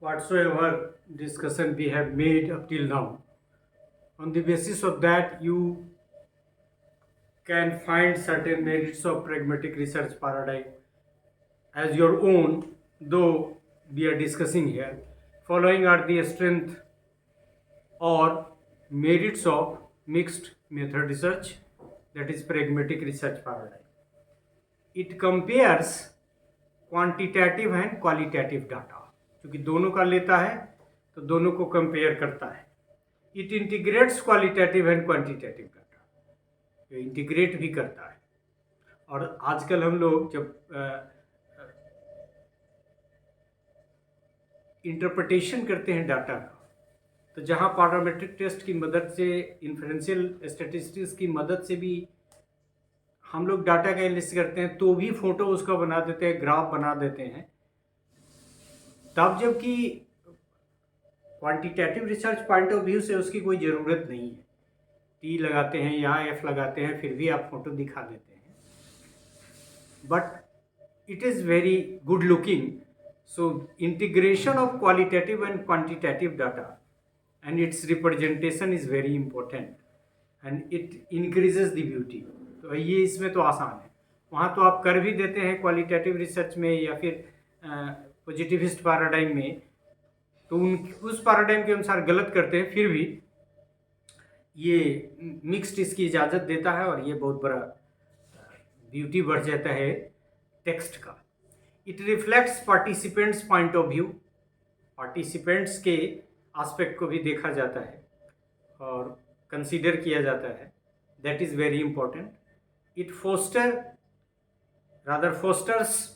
whatsoever discussion we have made up till now. On the basis of that, you can find certain merits of pragmatic research paradigm as your own, though we are discussing here. Following are the strength or merits of mixed method research, that is pragmatic research paradigm. It compares quantitative and qualitative data, क्योंकि दोनों का लेता है तो दोनों को compare करता है. It integrates qualitative and quantitative data, integrate भी करता है. और आजकल हम लोग जब इंटरप्रिटेशन करते हैं डाटा का, तो जहाँ पैरामीट्रिक टेस्ट की मदद से, इन्फरेंशियल स्टैटिस्टिक्स की मदद से भी हम लोग डाटा का एनालिसिस करते हैं, तो भी फोटो उसका बना देते हैं, ग्राफ बना देते हैं. तब जबकि quantitative research point of view से उसकी कोई ज़रूरत नहीं है. टी लगाते हैं या एफ लगाते हैं, फिर भी आप फोटो दिखा देते हैं. But it is very good looking. So integration of qualitative and quantitative data and its representation is very important and it increases the beauty. तो ये इसमें तो आसान है. वहाँ तो आप कर भी देते हैं क्वालिटेटिव रिसर्च में या फिर पॉजिटिविस्ट पैराडाइम में, तो उस पैराडाइम के अनुसार गलत करते हैं, फिर भी ये मिक्स्ड इसकी इजाज़त देता है और ये बहुत बड़ा ब्यूटी बढ़ जाता है टेक्स्ट का. It reflects participants point of view, participants के एस्पेक्ट को भी देखा जाता है और कंसीडर किया जाता है. That is very important. It fosters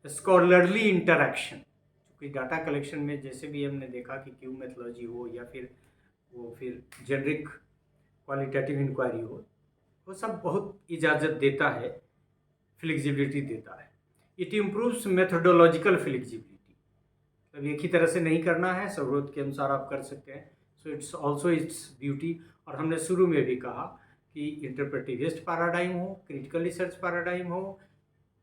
scholarly interaction, क्योंकि डाटा कलेक्शन में जैसे भी हमने देखा कि क्यू मेथोलॉजी हो या फिर जेनरिक क्वालिटेटिव इंक्वायरी हो, वो सब बहुत इजाज़त देता है, फ्लेक्सिबिलिटी देता है. It improves methodological flexibility. अब एक ही तरह से नहीं करना है, ज़रूरत के अनुसार आप कर सकते हैं. So it's also its beauty. और हमने शुरू में भी कहा कि इंटरप्रेटिविस्ट पैराडाइम हो, क्रिटिकल रिसर्च पैराडाइम हो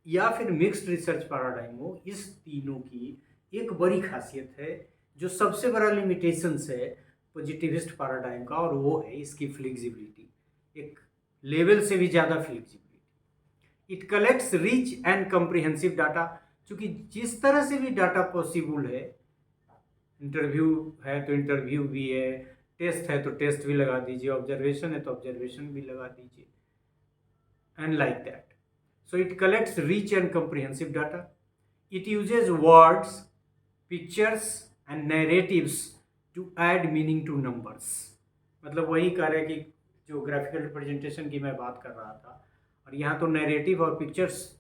या फिर मिक्स्ड रिसर्च पैराडाइम हो, इस तीनों की एक बड़ी खासियत है जो सबसे बड़ा लिमिटेशंस है पॉजिटिविस्ट पैराडाइम का, और वो है इसकी फ्लेक्सिबिलिटी, एक लेवल से भी ज़्यादा flexibility. It collects rich and comprehensive data, क्योंकि जिस तरह से भी डाटा पॉसिबल है, इंटरव्यू है तो इंटरव्यू भी है, टेस्ट है तो टेस्ट भी लगा दीजिए, ऑब्जर्वेशन है तो ऑब्जर्वेशन भी लगा दीजिए, and like that. So it collects rich and comprehensive data. It uses words, pictures and narratives to add meaning to numbers. मतलब वही कह रहे हैं कि जो ग्राफिकल रिप्रेजेंटेशन की मैं बात कर रहा था, और यहाँ तो नैरेटिव और पिक्चर्स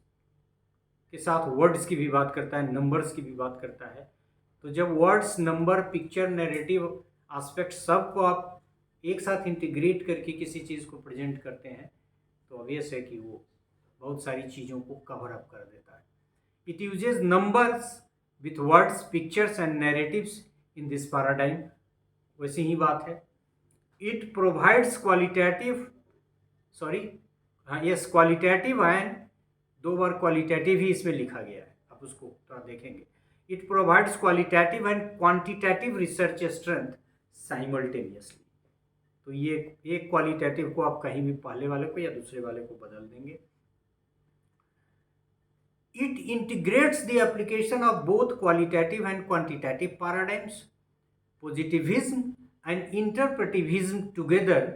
के साथ वर्ड्स की भी बात करता है, नंबर्स की भी बात करता है. तो जब words, number, picture, narrative aspect सब को आप एक साथ इंटीग्रेट करके किसी चीज़ को प्रेजेंट करते हैं, तो ऑब्वियस है कि वो बहुत सारी चीज़ों को कवर अप कर देता है. It uses numbers with words, pictures and narratives in this paradigm. वैसी ही बात है. इट प्रोवाइड्स क्वालिटेटिव एंड, दो बार क्वालिटेटिव ही इसमें लिखा गया है, आप उसको थोड़ा देखेंगे. It provides qualitative and quantitative research strength simultaneously. तो ये एक क्वालिटेटिव को आप कहीं भी पहले वाले को या दूसरे वाले को बदल देंगे. It integrates the application of both qualitative and quantitative paradigms. Positivism and interpretivism together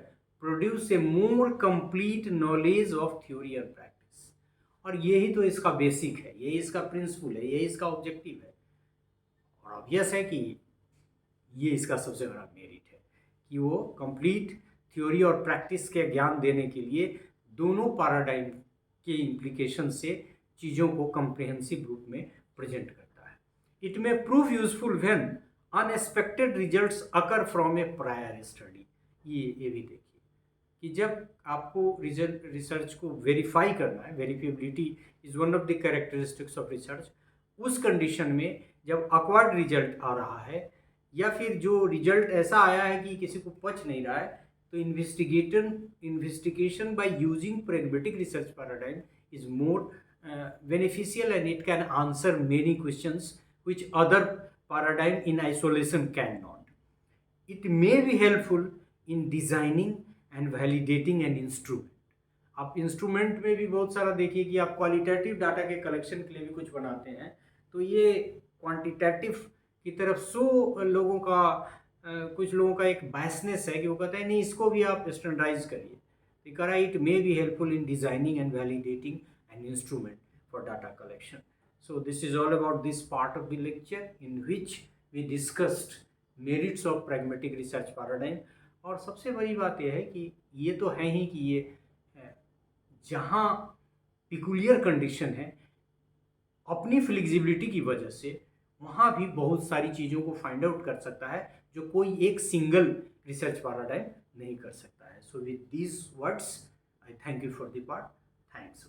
produce a more complete knowledge of theory and practice. और यही तो इसका बेसिक है, यही इसका प्रिंसिपल है, यही इसका ऑब्जेक्टिव है. और ऑब्वियस है कि ये इसका सबसे बड़ा मेरिट है कि वो कंप्लीट थ्योरी और प्रैक्टिस के ज्ञान देने के लिए दोनों पैराडाइम के इम्प्लीकेशन से चीज़ों को कम्प्रिहेंसिव रूप में प्रेजेंट करता है. इट में prove useful when unexpected results occur from A prior study. ये भी देखिए कि जब आपको रिसर्च को वेरीफाई करना है, verifiability is one of the characteristics of research. उस कंडीशन में जब अक्वार्ड रिजल्ट आ रहा है या फिर जो रिजल्ट ऐसा आया है कि किसी को पच नहीं रहा है, तो investigation by using pragmatic research paradigm is more beneficial and it can answer many questions which other paradigm in isolation cannot. It may be helpful in designing and validating an instrument. आप instrument में भी बहुत सारा देखिए कि आप qualitative data के collection के लिए भी कुछ बनाते हैं, तो ये क्वांटिटेटिव की तरफ लोगों का कुछ लोगों का एक बायसनेस है कि वो कहते हैं नहीं इसको भी आप स्टैंडर्डाइज करिए। करा it may be helpful in designing and validating an instrument for data collection. So this is all about this part of the lecture in which we discussed merits of pragmatic research paradigm। और सबसे बड़ी बात यह है कि ये तो है ही कि ये जहाँ पिकुलियर कंडीशन है अपनी फ्लेक्सिबिलिटी की वजह से वहाँ भी बहुत सारी चीज़ों को फाइंड आउट कर सकता है जो कोई एक सिंगल रिसर्च पैराडाइम नहीं कर सकता है। So with these words I thank you for the part. Thanks.